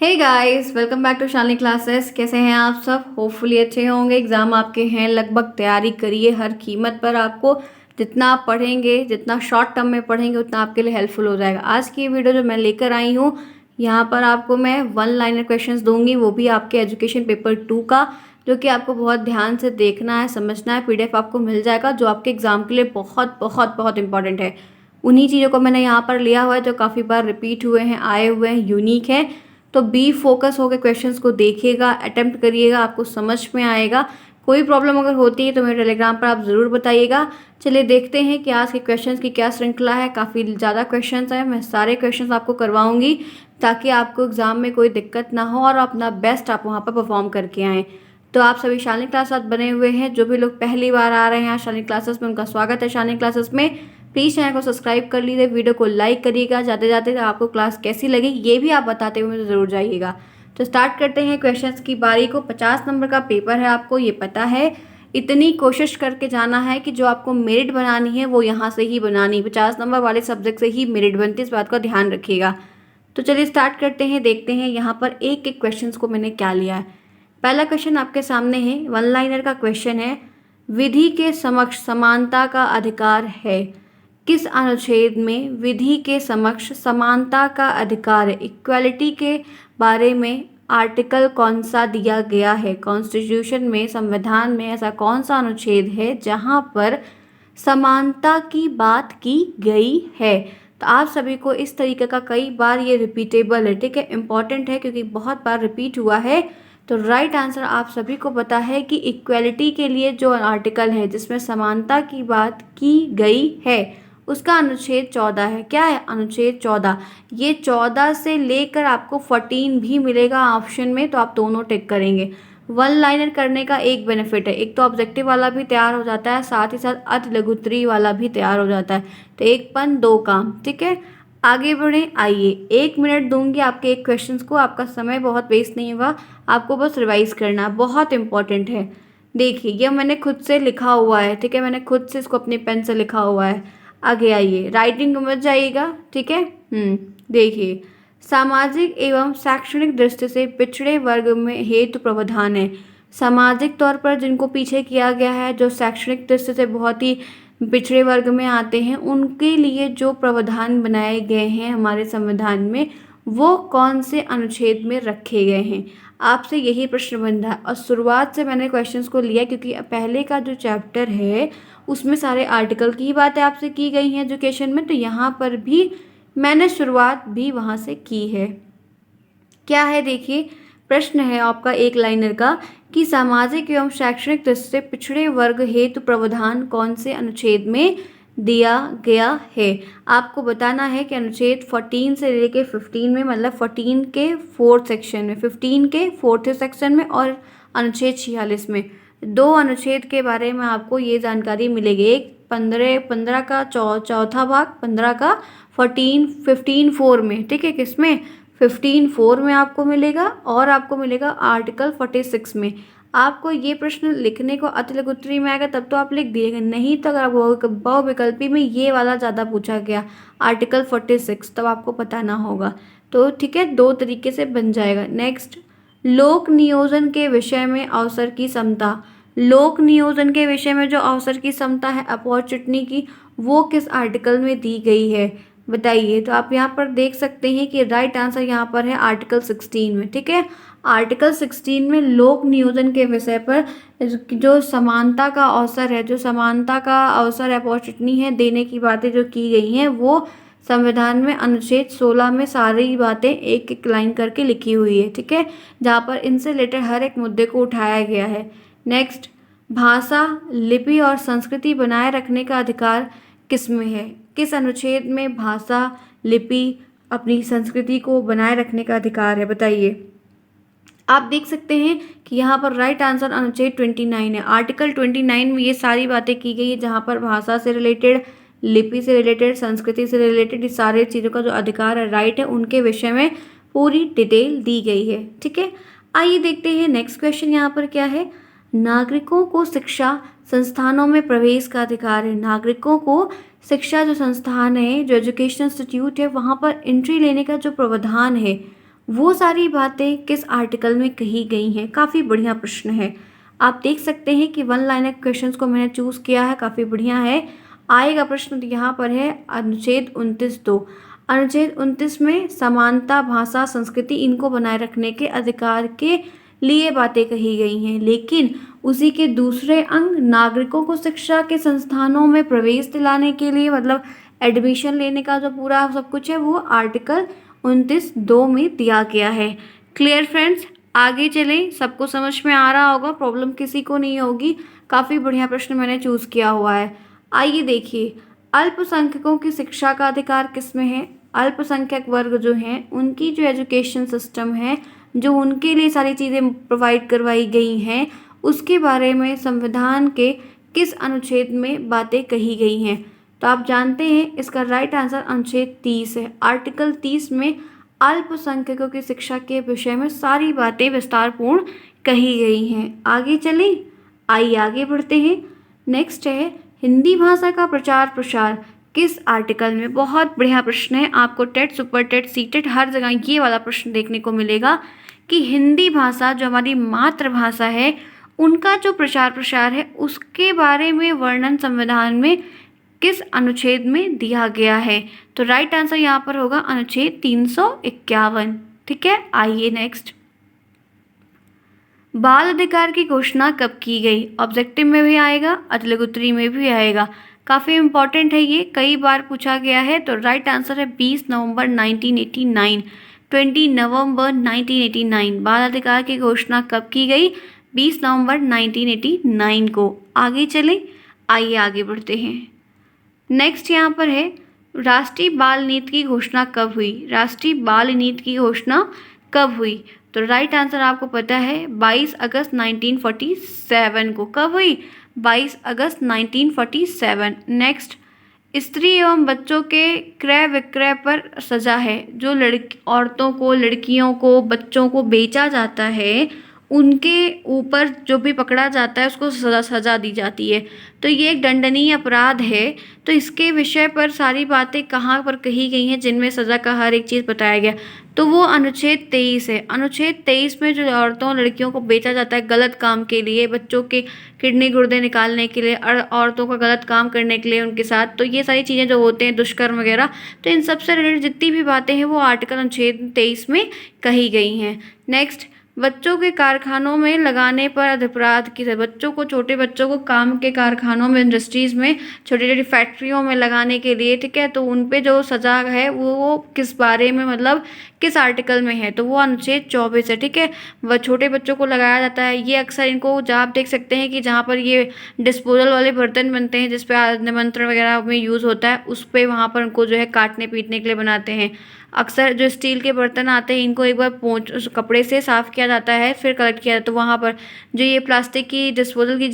Hey guys, welcome back to Shalini classes. कैसे हैं आप सब? होपफुली अच्छे होंगे। एग्ज़ाम आपके हैं लगभग। तैयारी करिए हर कीमत पर। आपको जितना आप पढ़ेंगे, जितना शॉर्ट टर्म में पढ़ेंगे, उतना आपके लिए हेल्पफुल हो जाएगा। आज की वीडियो जो मैं लेकर आई हूँ, यहाँ पर आपको मैं वन लाइनर क्वेश्चंस दूंगी, वो भी आपके एजुकेशन पेपर 2 का, जो कि आपको बहुत ध्यान से देखना है, समझना है। पीडीएफ आपको मिल जाएगा, जो आपके एग्जाम के लिए बहुत बहुत बहुत इंपॉर्टेंट है। उन्हीं चीज़ों को मैंने यहाँ पर लिया हुआ है जो काफ़ी बार रिपीट हुए हैं, आए हुए हैं, यूनिक है। तो बी फोकस होकर क्वेश्चंस को देखिएगा, अटेम्प्ट करिएगा, आपको समझ में आएगा। कोई प्रॉब्लम अगर होती है तो मेरे टेलीग्राम पर आप ज़रूर बताइएगा। चलिए देखते हैं कि आज के क्वेश्चंस की क्या श्रृंखला है। काफ़ी ज़्यादा क्वेश्चंस हैं, मैं सारे क्वेश्चंस आपको करवाऊंगी ताकि आपको एग्ज़ाम में कोई दिक्कत ना हो और अपना बेस्ट आप वहाँ पर परफॉर्म करके आएँ। तो आप सभी शालिनी क्लास साथ बने हुए हैं। जो भी लोग पहली बार आ रहे हैं शालिनी क्लासेस में, उनका स्वागत है शालिनी क्लासेस में। प्लीज़ चैनल को सब्सक्राइब कर लीजिए, वीडियो को लाइक करिएगा। जाते जाते आपको क्लास कैसी लगी ये भी आप बताते हुए मुझे ज़रूर जाइएगा। तो स्टार्ट करते हैं क्वेश्चंस की बारी को। 50 नंबर का पेपर है, आपको ये पता है। इतनी कोशिश करके जाना है कि जो आपको मेरिट बनानी है वो यहाँ से ही बनानी। 50 नंबर वाले सब्जेक्ट से ही मेरिट बनती है, इस बात का ध्यान रखिएगा। तो चलिए स्टार्ट करते हैं, देखते हैं यहाँ पर एक एक क्वेश्चन को मैंने क्या लिया है। पहला क्वेश्चन आपके सामने है, वन लाइनर का क्वेश्चन है। विधि के समक्ष समानता का अधिकार है। किस अनुच्छेद में विधि के समक्ष समानता का अधिकार है? इक्वालिटी के बारे में आर्टिकल कौन सा दिया गया है? कॉन्स्टिट्यूशन में, संविधान में ऐसा कौन सा अनुच्छेद है जहां पर समानता की बात की गई है? तो आप सभी को इस तरीके का कई बार ये रिपीटेबल है, ठीक है, इंपॉर्टेंट है क्योंकि बहुत बार रिपीट हुआ है। तो राइट आंसर आप सभी को पता है कि इक्वालिटी के लिए जो आर्टिकल है जिसमें समानता की बात की गई है, उसका अनुच्छेद 14 है। क्या है? अनुच्छेद 14। ये 14 से लेकर आपको 14 भी मिलेगा ऑप्शन में, तो आप दोनों टिक करेंगे। वन लाइनर करने का एक बेनिफिट है, एक तो ऑब्जेक्टिव वाला भी तैयार हो जाता है, साथ ही साथ अति लघुत्तरी वाला भी तैयार हो जाता है। तो एक पन दो काम, ठीक है। आगे बढ़े, आइए 1 मिनट दूंगी आपके एक क्वेश्चंस को। आपका समय बहुत वेस्ट नहीं होगा, आपको बस रिवाइज करना, बहुत इंपॉर्टेंट है। देखिए ये मैंने खुद से लिखा हुआ है, ठीक है, मैंने खुद से इसको अपनी पेन से लिखा हुआ है। आगे आइए, राइटिंग समझ जाइएगा, ठीक है। देखिए, सामाजिक एवं शैक्षणिक दृष्टि से पिछड़े वर्ग में हेतु प्रावधान है। सामाजिक तौर पर जिनको पीछे किया गया है, जो शैक्षणिक दृष्टि से बहुत ही पिछड़े वर्ग में आते हैं, उनके लिए जो प्रावधान बनाए गए हैं हमारे संविधान में, वो कौन से अनुच्छेद में रखे गए हैं? आपसे यही प्रश्न बन रहा है। और शुरुआत से मैंने क्वेश्चंस को लिया क्योंकि पहले का जो चैप्टर है उसमें सारे आर्टिकल की ही बातें आपसे की गई हैं एजुकेशन में, तो यहाँ पर भी मैंने शुरुआत भी वहाँ से की है। क्या है? देखिए, प्रश्न है आपका एक लाइनर का कि सामाजिक एवं शैक्षणिक दृष्टि से पिछड़े वर्ग हेतु प्रावधान कौन से अनुच्छेद में दिया गया है? आपको बताना है कि अनुच्छेद 14 से लेके 15 में, मतलब 14 के 4th सेक्शन में, 15 के 4th सेक्शन में और अनुच्छेद 46 में, दो अनुच्छेद के बारे में आपको ये जानकारी मिलेगी। एक 15 का चौथा भाग, 15 का 15 4 में, ठीक है। किसमें? 15 4 में आपको मिलेगा और आपको मिलेगा आर्टिकल 46 में। आपको ये प्रश्न लिखने को अति लघुत्तरी में आएगा तब तो आप लिख दिएगा, नहीं तो अगर बहुविकल्पी में ये वाला ज़्यादा पूछा गया आर्टिकल 46, तब आपको पता ना होगा। तो ठीक है, दो तरीके से बन जाएगा। नेक्स्ट, लोक नियोजन के विषय में अवसर की समता। लोक नियोजन के विषय में जो अवसर की समता है, अपॉर्चुनिटी की, वो किस आर्टिकल में दी गई है बताइए? तो आप यहाँ पर देख सकते हैं कि राइट आंसर यहाँ पर है आर्टिकल 16 में, ठीक है। आर्टिकल 16 में लोक नियोजन के विषय पर जो समानता का अवसर है, जो समानता का अवसर अपॉर्चुनिटी है देने की बातें जो की गई हैं, वो संविधान में अनुच्छेद 16 में सारी बातें एक एक लाइन करके लिखी हुई है, ठीक है, जहाँ पर इनसे रिलेटेड हर एक मुद्दे को उठाया गया है। नेक्स्ट, भाषा, लिपि और संस्कृति बनाए रखने का अधिकार किसमें है? किस अनुच्छेद में भाषा, लिपि, अपनी संस्कृति को बनाए रखने का अधिकार है बताइए? आप देख सकते हैं कि यहाँ पर राइट आंसर अनुच्छेद 29 है। आर्टिकल 29 में ये सारी बातें की गई है जहाँ पर भाषा से रिलेटेड, लिपि से रिलेटेड, संस्कृति से रिलेटेड, ये सारे चीज़ों का जो अधिकार है, राइट है, उनके विषय में पूरी डिटेल दी गई है, ठीक है। आइए देखते हैं नेक्स्ट क्वेश्चन यहाँ पर क्या है। नागरिकों को शिक्षा संस्थानों में प्रवेश का अधिकार है। नागरिकों को शिक्षा जो संस्थान है, जो एजुकेशन इंस्टीट्यूट है, वहाँ पर एंट्री लेने का जो प्रावधान है, वो सारी बातें किस आर्टिकल में कही गई हैं? काफ़ी बढ़िया प्रश्न है। आप देख सकते हैं कि वन लाइनर क्वेश्चंस को मैंने चूज़ किया है, काफ़ी बढ़िया है। आएगा प्रश्न यहाँ पर है अनुच्छेद 29(2). अनुच्छेद 29 में समानता, भाषा, संस्कृति इनको बनाए रखने के अधिकार के लिए बातें कही गई हैं, लेकिन उसी के दूसरे अंग नागरिकों को शिक्षा के संस्थानों में प्रवेश दिलाने के लिए, मतलब एडमिशन लेने का जो पूरा सब कुछ है, वो आर्टिकल 29(2) में दिया गया है। Clear friends? आगे चलें। सबको समझ में आ रहा होगा, प्रॉब्लम किसी को नहीं होगी। काफ़ी बढ़िया प्रश्न मैंने चूज़ किया हुआ है। आइए देखिए, अल्पसंख्यकों की शिक्षा का अधिकार किस में है? अल्पसंख्यक वर्ग जो हैं उनकी जो एजुकेशन सिस्टम है, जो उनके लिए सारी चीज़ें प्रोवाइड करवाई गई हैं, उसके बारे में संविधान के किस अनुच्छेद में बातें कही गई हैं? तो आप जानते हैं इसका राइट आंसर अनुच्छेद 30 है। आर्टिकल 30 में अल्पसंख्यकों की शिक्षा के विषय में सारी बातें विस्तारपूर्ण कही गई हैं। आगे चलें, आइए आगे बढ़ते हैं। नेक्स्ट है हिंदी भाषा का प्रचार प्रसार किस आर्टिकल में? बहुत बढ़िया प्रश्न है। आपको टेट, सुपर टेट, सीटेट हर जगह ये वाला प्रश्न देखने को मिलेगा कि हिंदी भाषा जो हमारी मातृभाषा है, उनका जो प्रचार प्रसार है उसके बारे में वर्णन संविधान में किस अनुच्छेद में दिया गया है? तो राइट आंसर यहाँ पर होगा अनुच्छेद 351। ठीक है, आइए नेक्स्ट। बाल अधिकार की घोषणा कब की गई? ऑब्जेक्टिव में भी आएगा, अतिलघुत्तरी में भी आएगा। काफ़ी इंपॉर्टेंट है ये, कई बार पूछा गया है। तो राइट आंसर है 20 नवंबर 1989। 20 नवंबर 1989 बाल अधिकार की घोषणा कब की गई? 20 नवंबर 1989 को। आगे चलें, आइए आगे बढ़ते हैं। नेक्स्ट यहाँ पर है राष्ट्रीय बाल नीति की घोषणा कब हुई? राष्ट्रीय बाल नीति की घोषणा कब हुई? तो राइट आंसर आपको पता है 22 अगस्त 1947 को। कब हुई? 22 अगस्त 1947। नेक्स्ट, स्त्री एवं बच्चों के क्रय विक्रय पर सजा है। जो औरतों को, लड़कियों को, बच्चों को बेचा जाता है, उनके ऊपर जो भी पकड़ा जाता है उसको सज़ा दी जाती है। तो ये एक दंडनीय अपराध है। तो इसके विषय पर सारी बातें कहाँ पर कही गई हैं जिनमें सज़ा का हर एक चीज़ बताया गया? तो वो अनुच्छेद 23 है। अनुच्छेद 23 में जो औरतों, लड़कियों को बेचा जाता है गलत काम के लिए, बच्चों के किडनी गुर्दे निकालने के लिए, और औरतों का गलत काम करने के लिए उनके साथ, तो ये सारी चीज़ें जो होते हैं, दुष्कर्म वगैरह, तो इन सबसे रिलेटेड जितनी भी बातें हैं वो आर्टिकल अनुच्छेद 23 में कही गई हैं। नेक्स्ट, बच्चों के कारखानों में लगाने पर अपराध की है। बच्चों को, छोटे बच्चों को काम के कारखानों में, इंडस्ट्रीज़ में, छोटी छोटी फैक्ट्रियों में लगाने के लिए, ठीक है, तो उन पे जो सज़ा है वो किस बारे में, मतलब किस आर्टिकल में है? तो वो अनुच्छेद 24 है। ठीक है, वह छोटे बच्चों को लगाया जाता है। ये अक्सर इनको आप देख सकते हैं कि जहाँ पर ये डिस्पोजल वाले बर्तन बनते हैं, जिस पे निमंत्रण वगैरह में यूज़ होता है, उस पर वहाँ पर उनको जो है काटने पीटने के लिए बनाते हैं। अक्सर जो स्टील के बर्तन आते हैं, इनको एक बार उस कपड़े से साफ़ किया जाता है, फिर कलेक्ट किया जाता है। तो वहाँ पर जो ये प्लास्टिक की डिस्पोजल की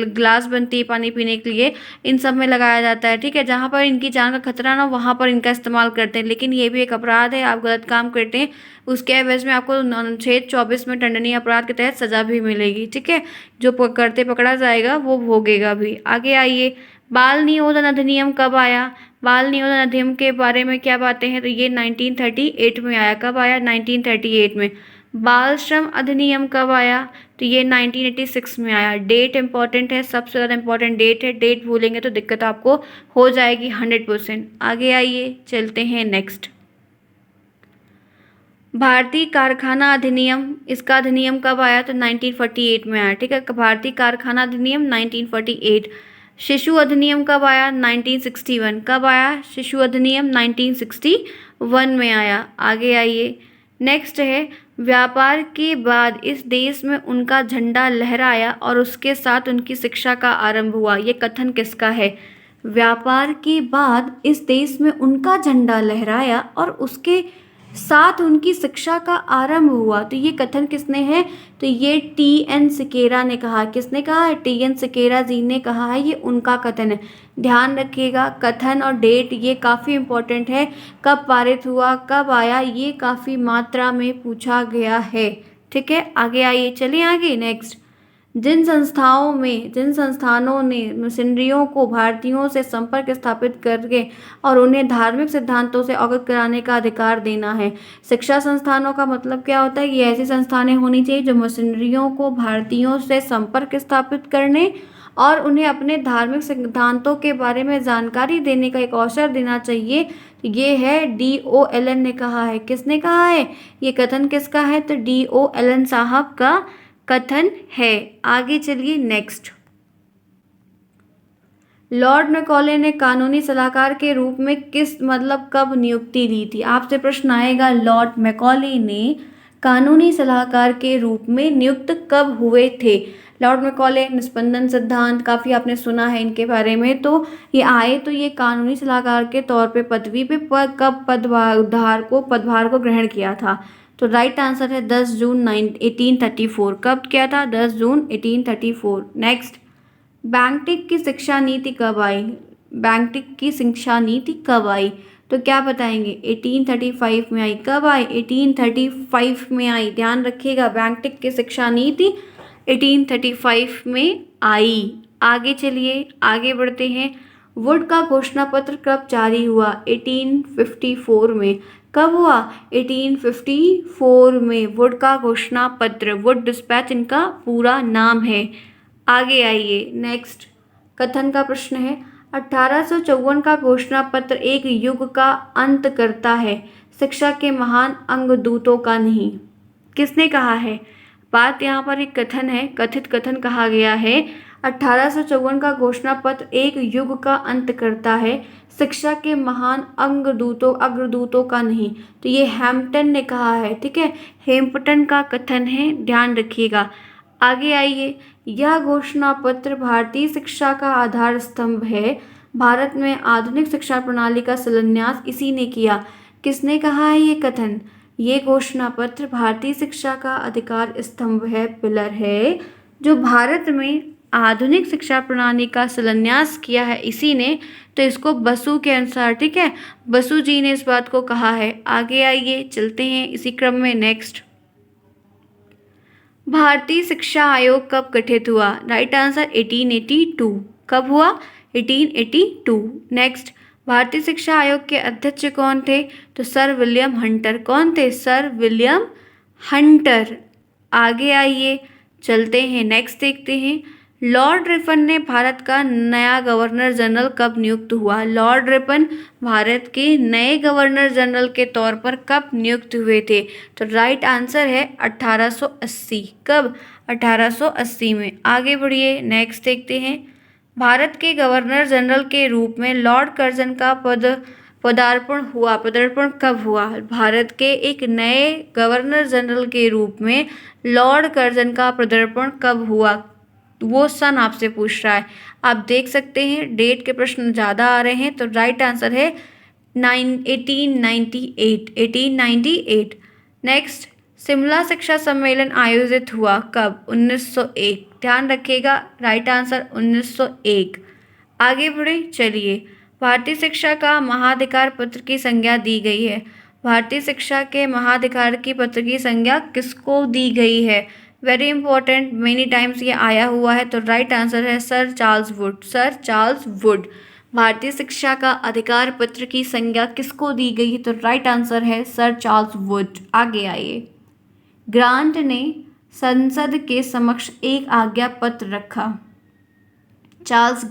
ग्लास बनती है पानी पीने के लिए, इन सब में लगाया जाता है। ठीक है, जहाँ पर इनकी जान का खतरा ना, वहाँ पर इनका इस्तेमाल करते हैं। लेकिन ये भी एक अपराध है, आप गलत काम करते हैं, उसके एवज में आपको अनुच्छेद 24 में दंडनीय अपराध के तहत सज़ा भी मिलेगी। ठीक है, जो करते पकड़ा जाएगा वो भोगेगा भी। आगे आइए, बाल नियोजन अधिनियम कब आया? बाल नियोजन अधिनियम के बारे में क्या बातें हैं? तो ये 1938 में आया। कब आया? 1938 में। बाल श्रम अधिनियम कब आया? तो ये 1986 में आया। डेट इंपॉर्टेंट है, सबसे ज़्यादा इंपॉर्टेंट डेट है। डेट भूलेंगे तो दिक्कत आपको हो जाएगी 100%। आगे आइए, चलते हैं नेक्स्ट। भारतीय कारखाना अधिनियम, इसका अधिनियम कब आया? तो 1948 में आया। ठीक है, भारतीय कारखाना अधिनियम 1948। शिशु अधिनियम कब आया? 1961। कब आया शिशु अधिनियम? 1961 में आया। आगे आइए, नेक्स्ट है व्यापार के बाद इस देश में उनका झंडा लहराया और उसके साथ उनकी शिक्षा का आरंभ हुआ। ये कथन किसका है? व्यापार के बाद इस देश में उनका झंडा लहराया और उसके साथ उनकी शिक्षा का आरंभ हुआ। तो ये कथन किसने है? तो ये टी.एन. सिकेरा ने कहा। किसने कहा है? टी.एन. सिकेरा जी ने कहा है। ये उनका कथन है। ध्यान रखिएगा, कथन और डेट ये काफ़ी इम्पोर्टेंट है। कब पारित हुआ, कब आया, ये काफ़ी मात्रा में पूछा गया है। ठीक है, आगे आइए, चलिए आगे नेक्स्ट। जिन संस्थानों ने मिशनरियों को भारतीयों से संपर्क स्थापित करके और उन्हें धार्मिक सिद्धांतों से अवगत कराने का अधिकार देना है। शिक्षा संस्थानों का मतलब क्या होता है? ये ऐसी संस्थानें होनी चाहिए जो मिशनरियों को भारतीयों से संपर्क स्थापित करने और उन्हें अपने धार्मिक सिद्धांतों के बारे में जानकारी देने का एक अवसर देना चाहिए। ये है DOLN ने कहा है। किसने कहा है? ये कथन किसका है? तो DOLN साहब का कथन है। आगे चलिए नेक्स्ट। लॉर्ड मैकॉले ने कानूनी सलाहकार के रूप में कब नियुक्ति ली थी? आपसे प्रश्न आएगा, लॉर्ड मैकॉले ने कानूनी सलाहकार के रूप में नियुक्त कब हुए थे? लॉर्ड मैकॉले, निस्पंदन सिद्धांत, काफ़ी आपने सुना है इनके बारे में। तो ये कानूनी सलाहकार के तौर पे पदवी पे कब पदभार को ग्रहण किया था? तो राइट आंसर है 10 जून 1834। कब किया था? 10 जून 1834। नेक्स्ट, बैंटिक की शिक्षा नीति कब आई? बैंटिक की शिक्षा नीति कब आई? तो क्या बताएंगे? 1835 में आई। कब आई? 1835 में आई। ध्यान रखिएगा, बैंटिक की शिक्षा नीति 1835 में आई। आगे चलिए, आगे बढ़ते हैं। वुड का घोषणा पत्र कब जारी हुआ? 1854 में। कब हुआ? 1854 में वुड का घोषणा पत्र, वुड डिस्पैच इनका पूरा नाम है। आगे आइए, नेक्स्ट कथन का प्रश्न है। 1854 का घोषणा पत्र एक युग का अंत करता है, शिक्षा के महान अंगदूतों का नहीं। किसने कहा है? बात यहाँ पर एक कथन है, कथित कथन कहा गया है। 1854 का घोषणा पत्र एक युग का अंत करता है, शिक्षा के महान अग्रदूतों का नहीं। तो ये हैम्पटन ने कहा है, ठीक है, हैम्पटन का कथन है, ध्यान रखिएगा। आगे आइए, यह घोषणा पत्र भारतीय शिक्षा का आधार स्तंभ है। भारत में आधुनिक शिक्षा प्रणाली का शिलान्यास इसी ने किया। किसने कहा है ये कथन? ये घोषणा पत्र भारतीय शिक्षा का आधार स्तंभ है, पिलर है, जो भारत में आधुनिक शिक्षा प्रणाली का शिलान्यास किया है इसी ने। तो इसको बसु के अनुसार, ठीक है, बसु जी ने इस बात को कहा है। आगे आइए, चलते हैं इसी क्रम में। नेक्स्ट, भारतीय शिक्षा आयोग कब गठित हुआ? Right answer 1882। कब हुआ? 1882। नेक्स्ट, भारतीय शिक्षा आयोग के अध्यक्ष कौन थे? तो सर विलियम हंटर। कौन थे? Sir William Hunter. आगे आइए, चलते हैं, नेक्स्ट देखते हैं। लॉर्ड रिपन ने भारत का नया गवर्नर जनरल कब नियुक्त हुआ? लॉर्ड रिपन भारत के नए गवर्नर जनरल के तौर पर कब नियुक्त हुए थे? तो राइट आंसर है 1880। कब? 1880 में। आगे बढ़िए, नेक्स्ट देखते हैं। भारत के गवर्नर जनरल के रूप में लॉर्ड कर्जन का पदार्पण कब हुआ? भारत के एक नए गवर्नर जनरल के रूप में लॉर्ड कर्जन का पदार्पण कब हुआ? वो सन आपसे पूछ रहा है। आप देख सकते हैं डेट के प्रश्न ज़्यादा आ रहे हैं, तो राइट आंसर है 1898। नेक्स्ट, शिमला शिक्षा सम्मेलन आयोजित हुआ कब? 1901। ध्यान रखिएगा, राइट आंसर 1901। आगे बढ़े, चलिए। भारतीय शिक्षा का महाधिकार पत्र की संज्ञा दी गई है। भारतीय शिक्षा के महाधिकार की पत्र की संज्ञा किसको दी गई है? वेरी इंपॉर्टेंट, मेनी टाइम्स ये आया हुआ है। तो राइट आंसर है sir Charles Wood. Sir Charles Wood. भारतीय शिक्षा का अधिकार पत्र की संज्ञा किसको दी गई है? तो राइट आंसर है सर चार्ल्स वुड। आगे आइए, ग्रांट ने संसद के समक्ष एक आज्ञा पत्र रखा। चार्ल्स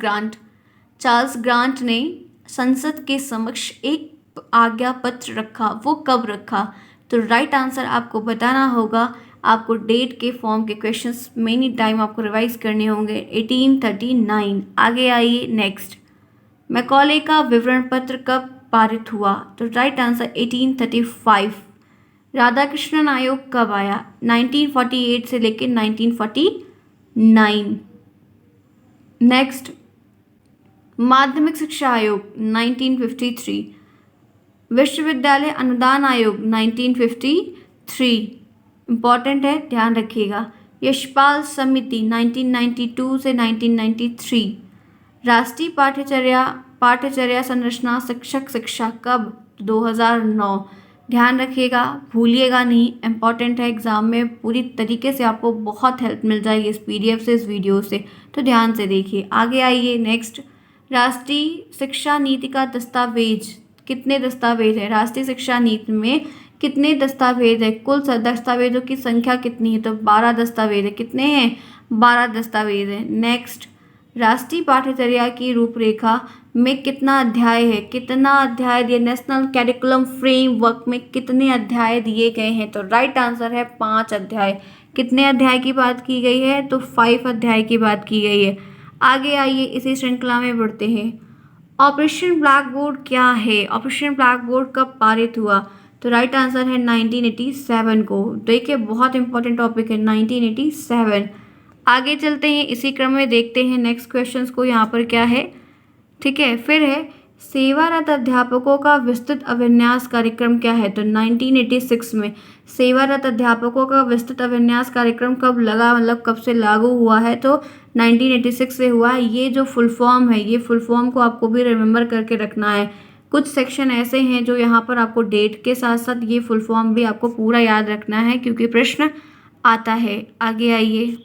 ग्रांट ने संसद के समक्ष एक आज्ञा पत्र रखा। वो कब रखा? तो राइट आंसर आपको बताना होगा। आपको डेट के फॉर्म के क्वेश्चंस मेनी टाइम आपको रिवाइज करने होंगे। 1839। आगे आइए, नेक्स्ट, मैकॉले का विवरण पत्र कब पारित हुआ? तो राइट आंसर 1835। राधाकृष्णन आयोग कब आया? 1948 से लेकर 1949। नेक्स्ट, माध्यमिक शिक्षा आयोग 1953। विश्वविद्यालय अनुदान आयोग 1953। इम्पॉर्टेंट है, ध्यान रखिएगा। यशपाल समिति 1992 से 1993। राष्ट्रीय पाठ्यचर्या संरचना शिक्षक शिक्षा कब? 2009। ध्यान रखिएगा, भूलिएगा नहीं, इम्पॉर्टेंट है एग्ज़ाम में, पूरी तरीके से आपको बहुत हेल्प मिल जाएगी इस PDF से, इस वीडियो से, तो ध्यान से देखिए। आगे आइए नेक्स्ट, राष्ट्रीय शिक्षा नीति का दस्तावेज, कितने दस्तावेज है राष्ट्रीय शिक्षा नीति में, कितने दस्तावेज है, कुल दस्तावेजों की संख्या कितनी है, तो 12 दस्तावेज है। कितने हैं? 12 दस्तावेज है। नेक्स्ट, राष्ट्रीय पाठ्यचर्या की रूपरेखा में कितना अध्याय है, कितना अध्याय दिए, नेशनल कैरिकुलम फ्रेमवर्क में कितने अध्याय दिए गए हैं, तो राइट आंसर है 5 अध्याय। कितने अध्याय की बात की गई है, तो 5 अध्याय की बात की गई है। आगे आइए, इसी श्रृंखला में बढ़ते हैं। ऑपरेशन ब्लैक बोर्ड क्या है, ऑपरेशन ब्लैक बोर्ड कब पारित हुआ, तो राइट आंसर है 1987 को। देखिए बहुत इंपॉर्टेंट टॉपिक है 1987। आगे चलते हैं, इसी क्रम में देखते हैं नेक्स्ट क्वेश्चंस को, यहाँ पर क्या है, ठीक है। फिर है सेवारत अध्यापकों का विस्तृत अभिन्यास कार्यक्रम क्या है, तो 1986 में सेवारत अध्यापकों का विस्तृत अभिन्यास कार्यक्रम कब लगा, मतलब कब से लागू हुआ है, तो 1986 से हुआ है। ये जो फुल फॉर्म है, ये फुल फॉर्म को आपको भी रिमेंबर करके रखना है। कुछ सेक्शन ऐसे हैं जो यहाँ पर आपको डेट के साथ साथ ये फुल फॉर्म भी आपको पूरा याद रखना है, क्योंकि प्रश्न आता है। आगे आइए,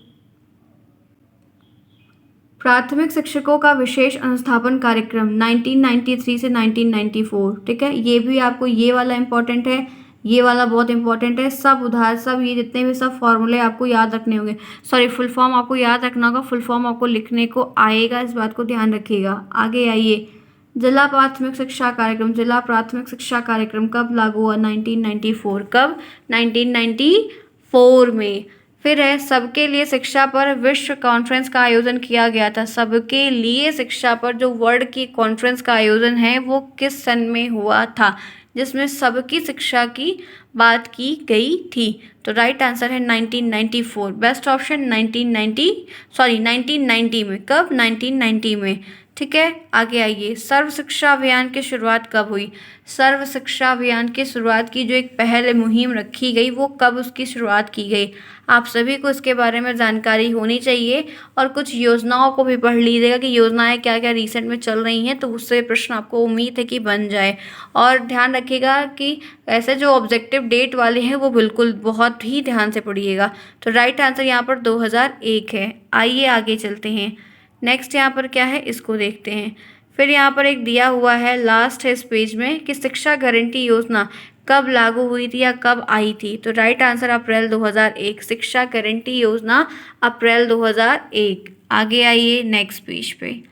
प्राथमिक शिक्षकों का विशेष अनुस्थापन कार्यक्रम 1993 से 1994, ठीक है। ये भी आपको, ये वाला इंपॉर्टेंट है, ये वाला बहुत इंपॉर्टेंट है। सब उधार, सब ये जितने भी सब फॉर्मूले आपको याद रखने होंगे, सॉरी फुल फॉर्म आपको याद रखना होगा, फुल फॉर्म आपको लिखने को आएगा, इस बात को ध्यान रखिएगा। आगे आइए, जिला प्राथमिक शिक्षा कार्यक्रम, जिला प्राथमिक शिक्षा कार्यक्रम कब लागू हुआ, 1994, कब, 1994 में। फिर है सबके लिए शिक्षा पर विश्व कॉन्फ्रेंस का आयोजन किया गया था, सबके लिए शिक्षा पर जो वर्ल्ड की कॉन्फ्रेंस का आयोजन है वो किस सन में हुआ था, जिसमें सबकी शिक्षा की बात की गई थी, तो राइट आंसर है 1994, बेस्ट ऑप्शन 1990 में, कब, 1990 में, ठीक है। आगे आइए, सर्व शिक्षा अभियान की शुरुआत कब हुई, सर्व शिक्षा अभियान की शुरुआत की जो एक पहल मुहिम रखी गई वो कब उसकी शुरुआत की गई, आप सभी को इसके बारे में जानकारी होनी चाहिए, और कुछ योजनाओं को भी पढ़ लीजिएगा कि योजनाएं क्या क्या रिसेंट में चल रही हैं, तो उससे प्रश्न आपको उम्मीद है कि बन जाए। और ध्यान रखिएगा कि ऐसे जो ऑब्जेक्टिव डेट वाले हैं वो बिल्कुल बहुत ही ध्यान से पढ़िएगा, तो राइट आंसर यहाँ पर 2001 है। आइए आगे चलते हैं, नेक्स्ट यहाँ पर क्या है इसको देखते हैं। फिर यहाँ पर एक दिया हुआ है, लास्ट है इस पेज में, कि शिक्षा गारंटी योजना कब लागू हुई थी या कब आई थी, तो राइट आंसर अप्रैल 2001, शिक्षा गारंटी योजना अप्रैल 2001। आगे आइए नेक्स्ट पेज पे,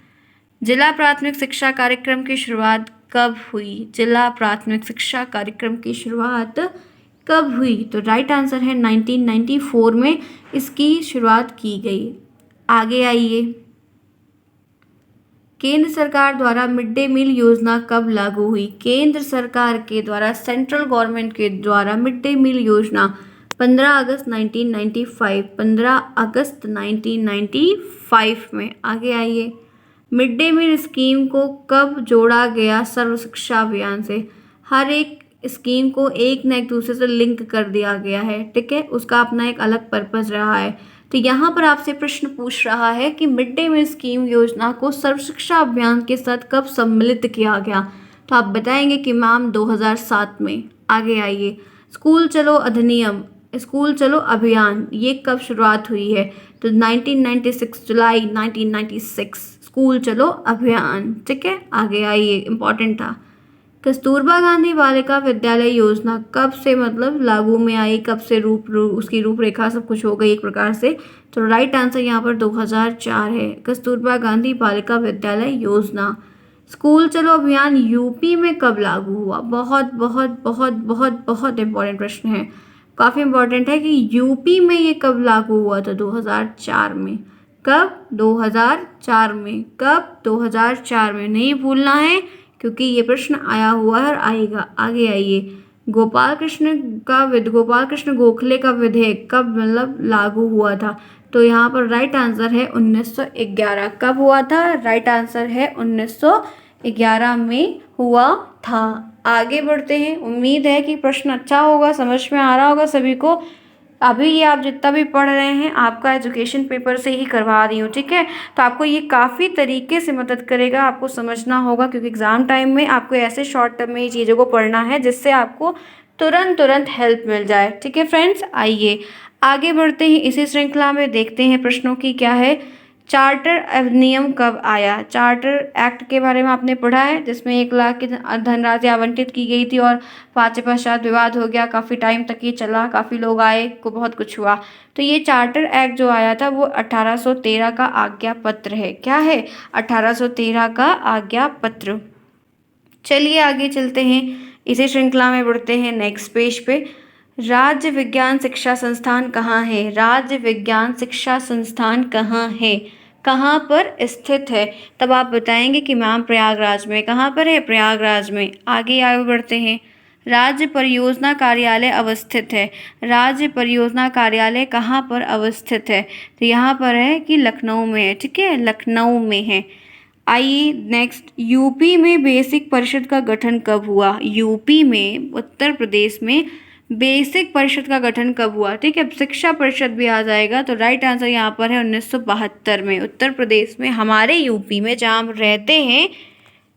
जिला प्राथमिक शिक्षा कार्यक्रम की शुरुआत कब हुई, जिला प्राथमिक शिक्षा कार्यक्रम की शुरुआत कब हुई, तो राइट आंसर है 1994 में इसकी शुरुआत की गई। आगे आइए, केंद्र सरकार द्वारा मिड डे मील योजना कब लागू हुई, केंद्र सरकार के द्वारा, सेंट्रल गवर्नमेंट के द्वारा मिड डे मील योजना 15 अगस्त 1995, 15 अगस्त 1995 में। आगे आइए, मिड डे मील स्कीम को कब जोड़ा गया सर्व शिक्षा अभियान से, हर एक स्कीम को एक न एक दूसरे से लिंक कर दिया गया है, ठीक है, उसका अपना एक अलग पर्पस रहा है। तो यहाँ पर आपसे प्रश्न पूछ रहा है कि मिड डे मील स्कीम योजना को सर्व शिक्षा अभियान के साथ कब सम्मिलित किया गया, तो आप बताएंगे कि मैम 2007 में। आगे आइए, स्कूल चलो अधिनियम, स्कूल चलो अभियान, ये कब शुरुआत हुई है, तो 1996, जुलाई 1996 स्कूल चलो अभियान, ठीक है। आगे आइए, इम्पॉर्टेंट था, कस्तूरबा गांधी बालिका विद्यालय योजना कब से मतलब लागू में आई, कब से उसकी रूपरेखा सब कुछ हो गई एक प्रकार से, तो राइट आंसर यहाँ पर 2004 है, कस्तूरबा गांधी बालिका विद्यालय योजना। स्कूल चलो अभियान यूपी में कब लागू हुआ, बहुत बहुत बहुत बहुत बहुत इंपॉर्टेंट प्रश्न है, काफ़ी इंपॉर्टेंट है कि यूपी में ये कब लागू हुआ था, 2004 में, कब, 2004 में, कब, 2004 में, नहीं भूलना है क्योंकि ये प्रश्न आया हुआ है और आएगा। आगे आइए, गोपाल कृष्ण गोखले का विधेयक कब मतलब लागू हुआ था, तो यहाँ पर राइट आंसर है 1911, कब हुआ था, राइट आंसर है 1911 में हुआ था। आगे बढ़ते हैं, उम्मीद है कि प्रश्न अच्छा होगा, समझ में आ रहा होगा सभी को। अभी ये आप जितना भी पढ़ रहे हैं आपका एजुकेशन पेपर से ही करवा रही हूँ, ठीक है, तो आपको ये काफ़ी तरीके से मदद करेगा, आपको समझना होगा, क्योंकि एग्ज़ाम टाइम में आपको ऐसे शॉर्ट टर्म में ये चीज़ों को पढ़ना है जिससे आपको तुरंत तुरंत हेल्प मिल जाए। ठीक है फ्रेंड्स, आइए आगे बढ़ते हैं इसी श्रृंखला में, देखते हैं प्रश्नों की क्या है। चार्टर अधिनियम कब आया? चार्टर एक्ट के बारे में आपने पढ़ा है, जिसमें 1 लाख की धनराशि आवंटित की गई थी और बाद पश्चात विवाद हो गया, काफ़ी टाइम तक ये चला, काफ़ी लोग आए को बहुत कुछ हुआ। तो ये चार्टर एक्ट जो आया था वो 1813 का आज्ञा पत्र है। क्या है? 1813 का आज्ञा पत्र। चलिए आगे चलते हैं, इसी श्रृंखला में बढ़ते हैं नेक्स्ट पेज पे। राज्य विज्ञान शिक्षा संस्थान कहाँ है? राज्य विज्ञान शिक्षा संस्थान कहाँ है? कहाँ पर स्थित है? तब आप बताएंगे कि मैम प्रयागराज में। कहाँ पर है? प्रयागराज में। आगे आगे बढ़ते हैं। राज्य परियोजना कार्यालय अवस्थित है। राज्य परियोजना कार्यालय कहाँ पर अवस्थित है? तो यहाँ पर है कि लखनऊ में है। ठीक है, लखनऊ में है। आइए नेक्स्ट, यूपी में बेसिक परिषद का गठन कब हुआ? यूपी में, उत्तर प्रदेश में बेसिक परिषद का गठन कब हुआ? ठीक है, शिक्षा परिषद भी आ जाएगा, तो राइट आंसर यहाँ पर है 1972 में। उत्तर प्रदेश में, हमारे यूपी में जहाँ हम रहते हैं,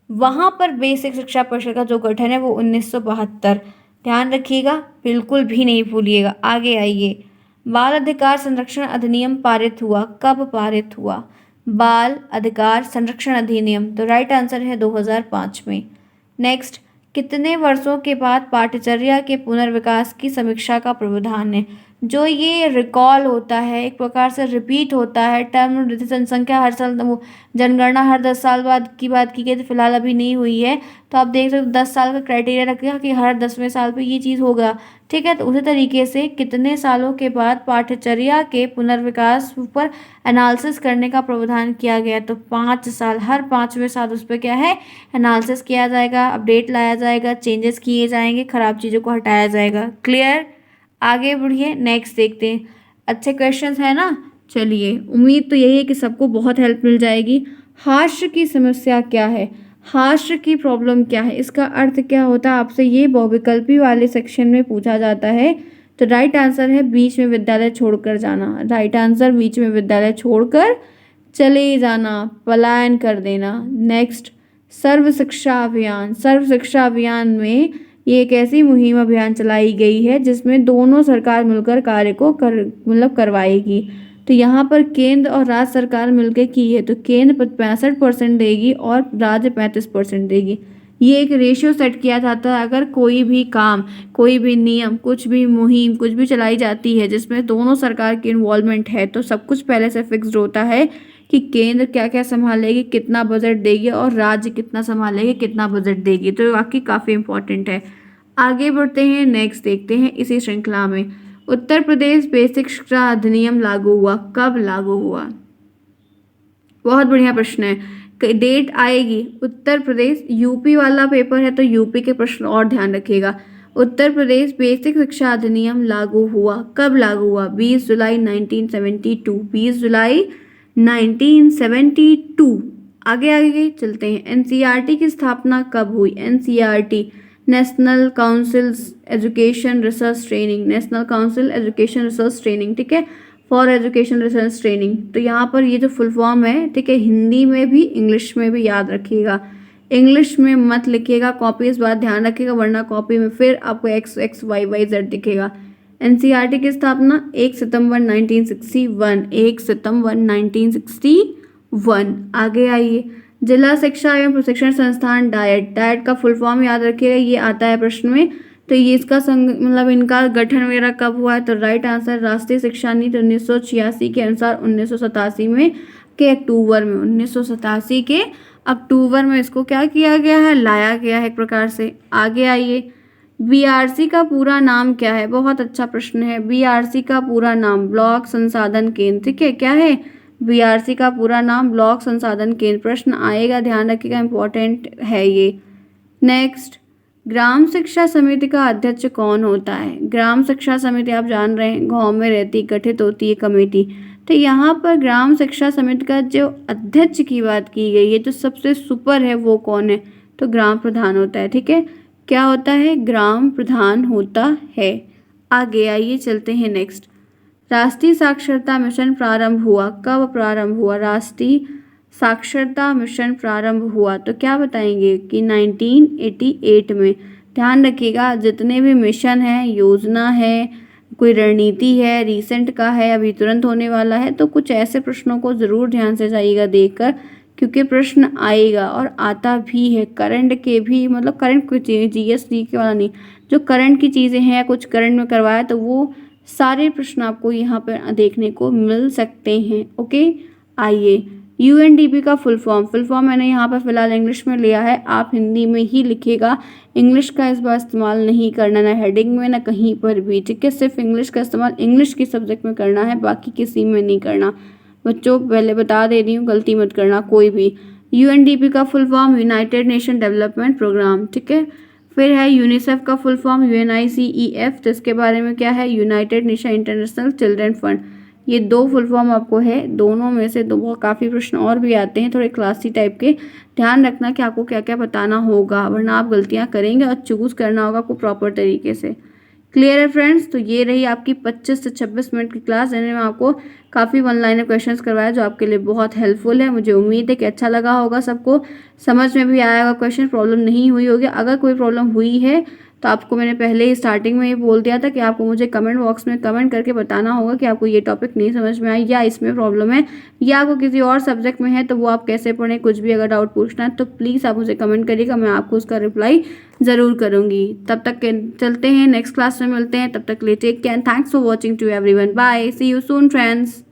वहाँ पर बेसिक शिक्षा परिषद का जो गठन है वो 1972। ध्यान रखिएगा, बिल्कुल भी नहीं भूलिएगा। आगे आइए, बाल अधिकार संरक्षण अधिनियम पारित हुआ, कब पारित हुआ? बाल अधिकार संरक्षण अधिनियम, तो राइट आंसर है 2005 में। नेक्स्ट, कितने वर्षों के बाद पाठ्यचर्या के पुनर्विकास की समीक्षा का प्रावधान है? जो ये रिकॉल होता है, एक प्रकार से रिपीट होता है, टर्म जनसंख्या हर साल, जनगणना हर 10 साल बाद की बात की गई, तो फिलहाल अभी नहीं हुई है, तो आप देख सकते हो 10 साल का क्राइटेरिया रखेगा कि हर 10वें साल पे ये चीज़ होगा। ठीक है, तो उसी तरीके से कितने सालों के बाद पाठ्यचर्या के पुनर्विकास पर एनालिसिस करने का प्रावधान किया गया? तो 5 साल, हर 5वें साल उस पर क्या है, एनालिसिस किया जाएगा, अपडेट लाया जाएगा, चेंजेस किए जाएंगे, खराब चीज़ों को हटाया जाएगा। क्लियर? आगे बढ़िए, नेक्स्ट देखते हैं। अच्छे क्वेश्चंस है ना? चलिए, उम्मीद तो यही है कि सबको बहुत हेल्प मिल जाएगी। हास्य की समस्या क्या है? हास्य की प्रॉब्लम क्या है? इसका अर्थ क्या होता है? आपसे ये बहुविकल्पी वाले सेक्शन में पूछा जाता है। तो राइट आंसर है बीच में विद्यालय छोड़कर जाना। राइट आंसर, बीच में विद्यालय छोड़कर चले जाना, पलायन कर देना। नेक्स्ट, सर्व शिक्षा अभियान। सर्व शिक्षा अभियान में ये एक ऐसी मुहिम अभियान चलाई गई है जिसमें दोनों सरकार मिलकर कार्य को करवाएगी। तो यहाँ पर केंद्र और राज्य सरकार मिलकर की है, तो केंद्र 65% देगी और राज्य 35% देगी। ये एक रेशियो सेट किया जाता है, अगर कोई भी काम, कोई भी नियम, कुछ भी मुहिम, कुछ भी चलाई जाती है जिसमें दोनों सरकार की इन्वॉल्वमेंट है, तो सब कुछ पहले से फिक्स्ड होता है कि केंद्र क्या क्या संभालेगी, कितना बजट देगी, और राज्य कितना संभालेगी, कितना बजट देगी। तो वाकई काफ़ी इंपॉर्टेंट है। आगे बढ़ते हैं, नेक्स्ट देखते हैं इसी श्रृंखला में। उत्तर प्रदेश बेसिक शिक्षा अधिनियम लागू हुआ, कब लागू हुआ? बहुत बढ़िया प्रश्न है, डेट आएगी। उत्तर प्रदेश, यूपी वाला पेपर है तो यूपी के प्रश्न और ध्यान रखिएगा। उत्तर प्रदेश बेसिक शिक्षा अधिनियम लागू हुआ, कब लागू हुआ? 20 जुलाई 1972। 20 जुलाई 1972। आगे आगे चलते हैं। एनसीईआरटी की स्थापना कब हुई? NCERT, national council education research training, national council education research training, ठीक है, फॉर एजुकेशन रिसर्च ट्रेनिंग। तो यहाँ पर ये जो फुल फॉर्म है, ठीक है, हिंदी में भी इंग्लिश में भी याद रखिएगा। इंग्लिश में मत लिखिएगा, कॉपी इस बात ध्यान रखिएगा, वरना कॉपी में फिर आपको XXYYZ दिखेगा। एनसीईआरटी की स्थापना 1 सितंबर 1961, 1 सितंबर 1961। आगे आइए, जिला शिक्षा एवं प्रशिक्षण संस्थान डाइट। डाइट का फुल फॉर्म याद रखिएगा, ये आता है प्रश्न में। तो ये इसका मतलब इनका गठन वगैरह कब हुआ है? तो राइट आंसर, राष्ट्रीय शिक्षा नीति 1986 के अनुसार 1987 में के अक्टूबर में, 1987 के अक्टूबर में इसको क्या किया गया है? लाया गया है एक प्रकार से। आगे आइए, बीआरसी का पूरा नाम क्या है? बहुत अच्छा प्रश्न है। बीआरसी का पूरा नाम ब्लॉक संसाधन केंद्र, ठीक है, क्या है? बीआरसी का पूरा नाम ब्लॉक संसाधन केंद्र। प्रश्न आएगा, ध्यान रखिएगा, इंपॉर्टेंट है ये। नेक्स्ट, ग्राम शिक्षा समिति का अध्यक्ष कौन होता है? ग्राम शिक्षा समिति आप जान रहे हैं, गांव में रहती, गठित होती है कमेटी। तो यहाँ पर ग्राम शिक्षा समिति का जो अध्यक्ष की बात की गई है, जो सबसे सुपर है, वो कौन है? तो ग्राम प्रधान होता है, ठीक है, क्या होता है? ग्राम प्रधान होता है। आगे आइए चलते हैं नेक्स्ट। राष्ट्रीय साक्षरता मिशन प्रारंभ हुआ, कब प्रारंभ हुआ? राष्ट्रीय साक्षरता मिशन प्रारंभ हुआ, तो क्या बताएंगे कि 1988 में। ध्यान रखिएगा जितने भी मिशन हैं, योजना है, कोई रणनीति है, रिसेंट का है, अभी तुरंत होने वाला है, तो कुछ ऐसे प्रश्नों को ज़रूर ध्यान से जाइएगा देखकर, क्योंकि प्रश्न आएगा और आता भी है करंट के भी, मतलब करंट जीएस के वाला नहीं, जो करंट की चीज़ें हैं, कुछ करंट में करवाया तो वो सारे प्रश्न आपको यहाँ पर देखने को मिल सकते हैं। ओके, आइए यूएनडीपी का फुल फॉर्म मैंने यहाँ पर फिलहाल इंग्लिश में लिया है, आप हिंदी में ही लिखिएगा। इंग्लिश का इस बार इस्तेमाल नहीं करना, ना हेडिंग में ना कहीं पर भी, ठीक है। सिर्फ इंग्लिश का इस्तेमाल इंग्लिश की सब्जेक्ट में करना है, बाकी किसी में नहीं करना। बच्चों पहले बता दे रही हूँ, गलती मत करना कोई भी। यूएनडीपी का full form United Nation Development Programme, ठीक है। फिर है यूनिसेफ का फुल फॉर्म UNICEF, जिसके बारे में क्या है, United nation international children fund. ये 2 फुल फॉर्म आपको है, दोनों में से 2 काफ़ी प्रश्न और भी आते हैं थोड़े क्लासी टाइप के। ध्यान रखना कि आपको क्या क्या बताना होगा, वरना आप गलतियां करेंगे और चूज़ करना होगा आपको प्रॉपर तरीके से। क्लियर है फ्रेंड्स? तो ये रही आपकी 25 से 26 मिनट की क्लास, जिन्हें मैं आपको काफ़ी वन लाइनर क्वेश्चंस करवाया जो आपके लिए बहुत हेल्पफुल है। मुझे उम्मीद है कि अच्छा लगा होगा, सबको समझ में भी आया होगा, क्वेश्चन प्रॉब्लम नहीं हुई होगी। अगर कोई प्रॉब्लम हुई है तो आपको मैंने पहले ही स्टार्टिंग में ये बोल दिया था कि आपको मुझे कमेंट बॉक्स में कमेंट करके बताना होगा कि आपको ये टॉपिक नहीं समझ में आई, या इसमें प्रॉब्लम है, या आपको किसी और सब्जेक्ट में है तो वो आप कैसे पढ़ें। कुछ भी अगर डाउट पूछना है तो प्लीज़ आप मुझे कमेंट करिएगा, मैं आपको उसका रिप्लाई ज़रूर करूँगी। तब तक चलते हैं, नेक्स्ट क्लास में मिलते हैं, तब तक ले take care, thanks for watching to everyone, bye, see you soon friends.